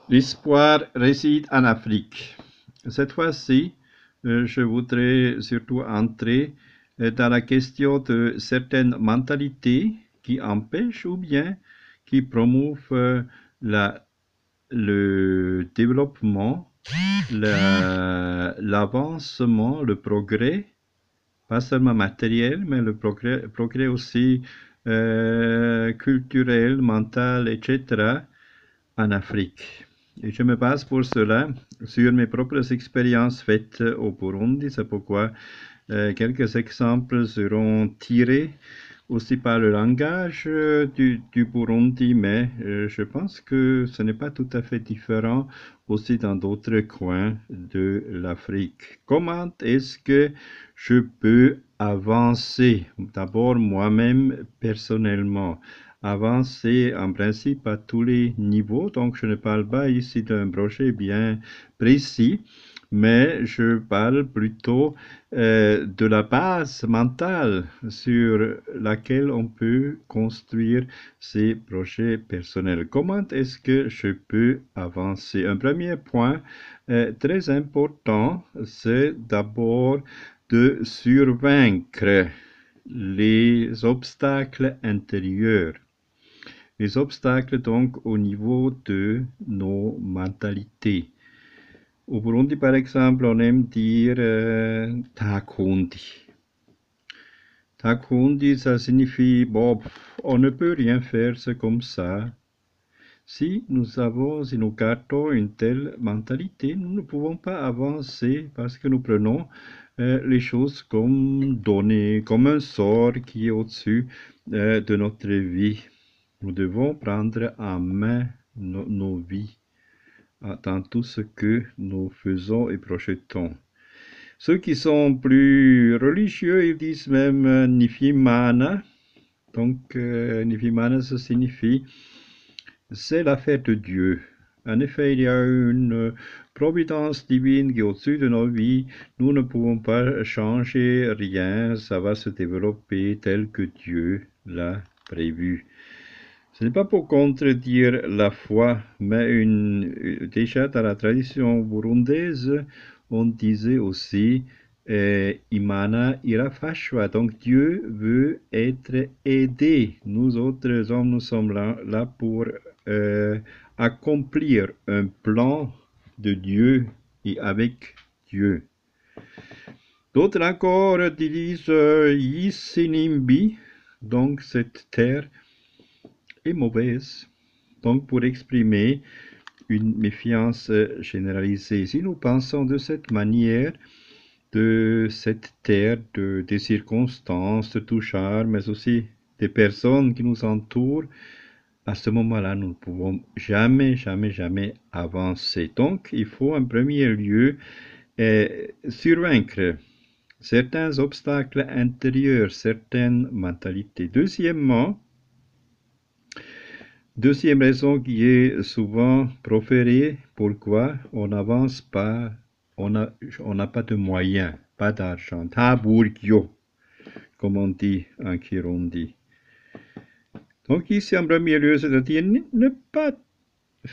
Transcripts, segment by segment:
L'espoir réside en Afrique. Cette fois-ci, je voudrais surtout entrer dans la question de certaines mentalités qui empêchent ou bien qui promouvent le développement, l'avancement, le progrès, pas seulement matériel, mais le progrès aussi culturel, mental, etc., en Afrique. Et je me base pour cela sur mes propres expériences faites au Burundi. C'est pourquoi quelques exemples seront tirés aussi par le langage du Burundi, mais je pense que ce n'est pas tout à fait différent aussi dans d'autres coins de l'Afrique. Comment est-ce que je peux avancer d'abord moi-même personnellement? Avancer en principe à tous les niveaux, donc je ne parle pas ici d'un projet bien précis, mais je parle plutôt de la base mentale sur laquelle on peut construire ses projets personnels. Comment est-ce que je peux avancer? Un premier point très important, c'est d'abord de survaincre les obstacles intérieurs. Les obstacles donc au niveau de nos mentalités. Au Burundi, par exemple, on aime dire Takundi. Takundi, ça signifie, bon, on ne peut rien faire, c'est comme ça. Si nous gardons une telle mentalité, nous ne pouvons pas avancer parce que nous prenons les choses comme données, comme un sort qui est au-dessus de notre vie. Nous devons prendre en main nos vies dans tout ce que nous faisons et projetons. Ceux qui sont plus religieux, ils disent même Nifimana. Donc, Nifimana, ça signifie c'est l'affaire de Dieu. En effet, il y a une providence divine qui est au-dessus de nos vies. Nous ne pouvons pas changer rien. Ça va se développer tel que Dieu l'a prévu. Ce n'est pas pour contredire la foi, mais déjà dans la tradition burundaise, on disait aussi Imana irafashwa. Donc Dieu veut être aidé. Nous autres hommes, nous sommes là pour accomplir un plan de Dieu et avec Dieu. D'autres encore disent Yisinimbi, donc cette terre est mauvaise. Donc pour exprimer une méfiance généralisée. Si nous pensons de cette manière, de cette terre, des circonstances, de tout charme, mais aussi des personnes qui nous entourent, à ce moment-là, nous ne pouvons jamais, jamais, jamais avancer. Donc, il faut en premier lieu survaincre certains obstacles intérieurs, certaines mentalités. Deuxième raison qui est souvent proférée, pourquoi on n'avance pas, on n'a pas de moyens, pas d'argent. Taburgyo, comme on dit en Kirundi. Donc ici, en premier lieu, c'est-à-dire ne pas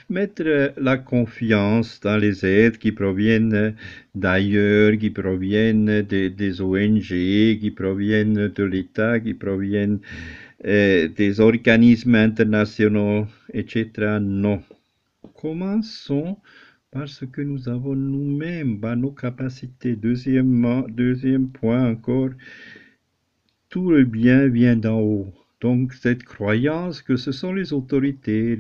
mettre la confiance dans les aides qui proviennent d'ailleurs, qui proviennent des ONG, qui proviennent de l'État, qui proviennent des organismes internationaux, etc. Non. Commençons par ce que nous avons nous-mêmes, par nos capacités. Deuxième point encore, tout le bien vient d'en haut. Donc cette croyance que ce sont les autorités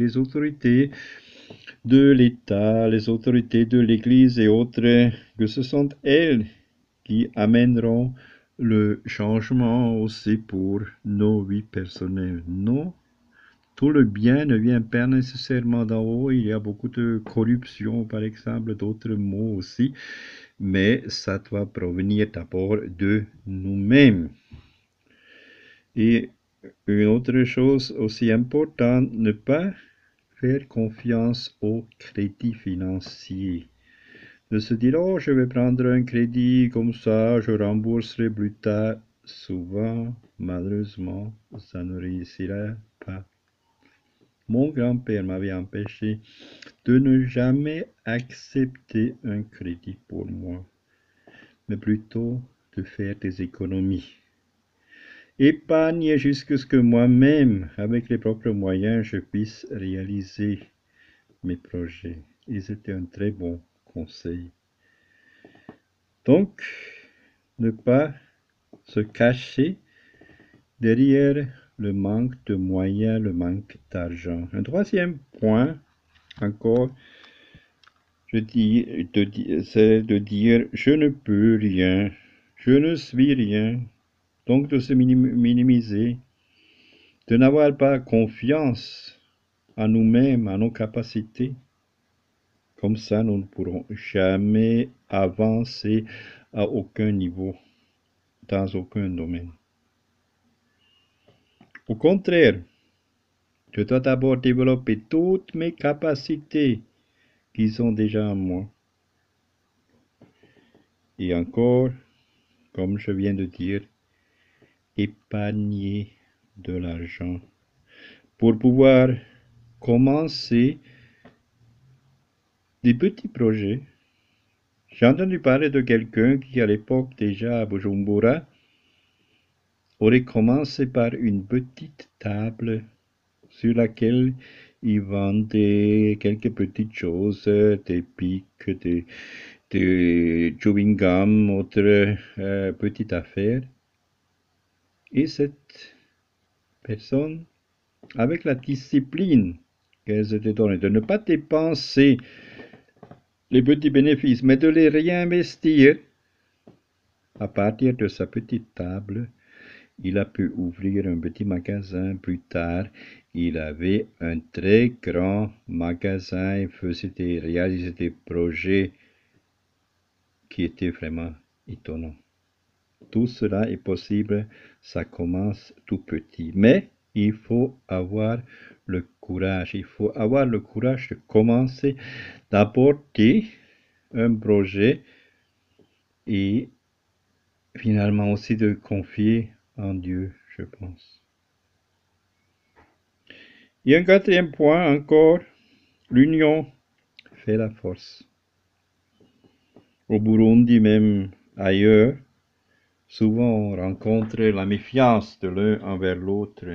de l'État, les autorités de l'Église et autres, que ce sont elles qui amèneront le changement aussi pour nos vies personnelles. Non, tout le bien ne vient pas nécessairement d'en haut. Il y a beaucoup de corruption, par exemple, d'autres mots aussi, mais ça doit provenir d'abord de nous-mêmes. Et une autre chose aussi importante, ne pas faire confiance au crédit financier. De se dire, oh, je vais prendre un crédit comme ça, je rembourserai plus tard. Souvent, malheureusement, ça ne réussira pas. Mon grand-père m'avait empêché de ne jamais accepter un crédit pour moi, mais plutôt de faire des économies. Épargner jusqu'à ce que moi-même, avec les propres moyens, je puisse réaliser mes projets. Et c'était un très bon conseil. Donc, ne pas se cacher derrière le manque de moyens, le manque d'argent. Un troisième point, encore, c'est de dire je ne peux rien, je ne suis rien. Donc de se minimiser, de n'avoir pas confiance en nous-mêmes, en nos capacités. Comme ça, nous ne pourrons jamais avancer à aucun niveau, dans aucun domaine. Au contraire, je dois d'abord développer toutes mes capacités qui sont déjà en moi. Et encore, comme je viens de dire, épargner de l'argent pour pouvoir commencer des petits projets. J'ai entendu parler de quelqu'un qui, à l'époque déjà à Bujumbura, aurait commencé par une petite table sur laquelle il vendait quelques petites choses, des pics, des chewing-gum, autres petites affaires. Et cette personne, avec la discipline qu'elle s'était donnée, de ne pas dépenser les petits bénéfices, mais de les réinvestir, à partir de sa petite table, il a pu ouvrir un petit magasin. Plus tard, il avait un très grand magasin et réalisait des projets qui étaient vraiment étonnants. Tout cela est possible, ça commence tout petit. Mais il faut avoir le courage. Il faut avoir le courage de commencer, d'apporter un projet et finalement aussi de confier en Dieu, je pense. Et un quatrième point encore, l'union fait la force. Au Burundi, même ailleurs, souvent on rencontre la méfiance de l'un envers l'autre.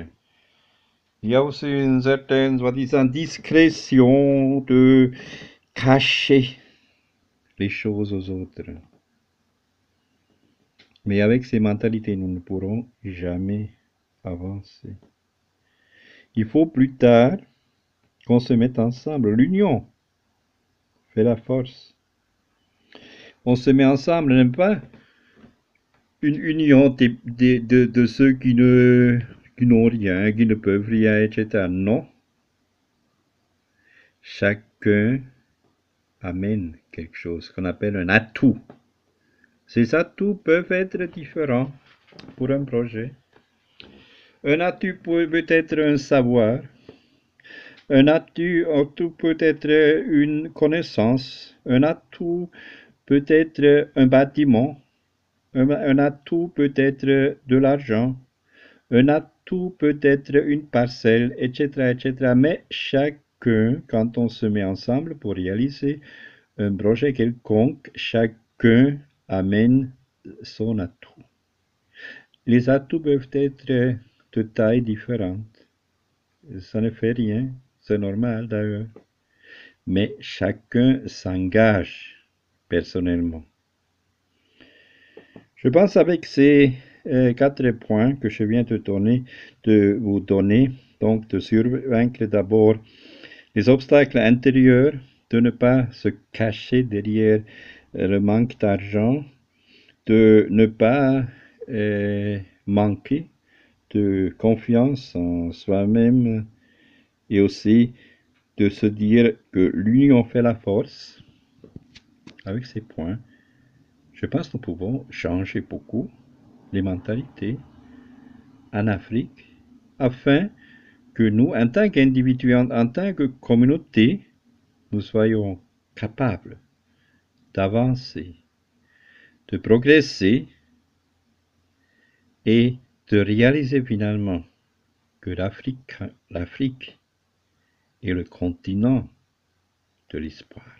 Il y a aussi une certaine, soi-disant, discrétion de cacher les choses aux autres. Mais avec ces mentalités, nous ne pourrons jamais avancer. Il faut plus tard qu'on se mette ensemble. L'union fait la force. On se met ensemble, n'aime pas une union de ceux qui n'ont rien, qui ne peuvent rien, etc. Non. Chacun amène quelque chose qu'on appelle un atout. Ces atouts peuvent être différents pour un projet. Un atout peut être un savoir. Un atout peut être une connaissance. Un atout peut être un bâtiment. Un atout peut être de l'argent. Un atout peut être une parcelle, etc., etc. Mais chacun, quand on se met ensemble pour réaliser un projet quelconque, chacun amène son atout. Les atouts peuvent être de tailles différentes. Ça ne fait rien, c'est normal d'ailleurs. Mais chacun s'engage personnellement. Je pense avec ces 4 points que je viens de vous donner, donc de survaincre d'abord les obstacles intérieurs, de ne pas se cacher derrière le manque d'argent, de ne pas manquer de confiance en soi-même et aussi de se dire que l'union fait la force. Avec ces points, je pense que nous pouvons changer beaucoup les mentalités en Afrique afin que nous, en tant qu'individus, en tant que communauté, nous soyons capables d'avancer, de progresser et de réaliser finalement que l'Afrique et le continent de l'espoir.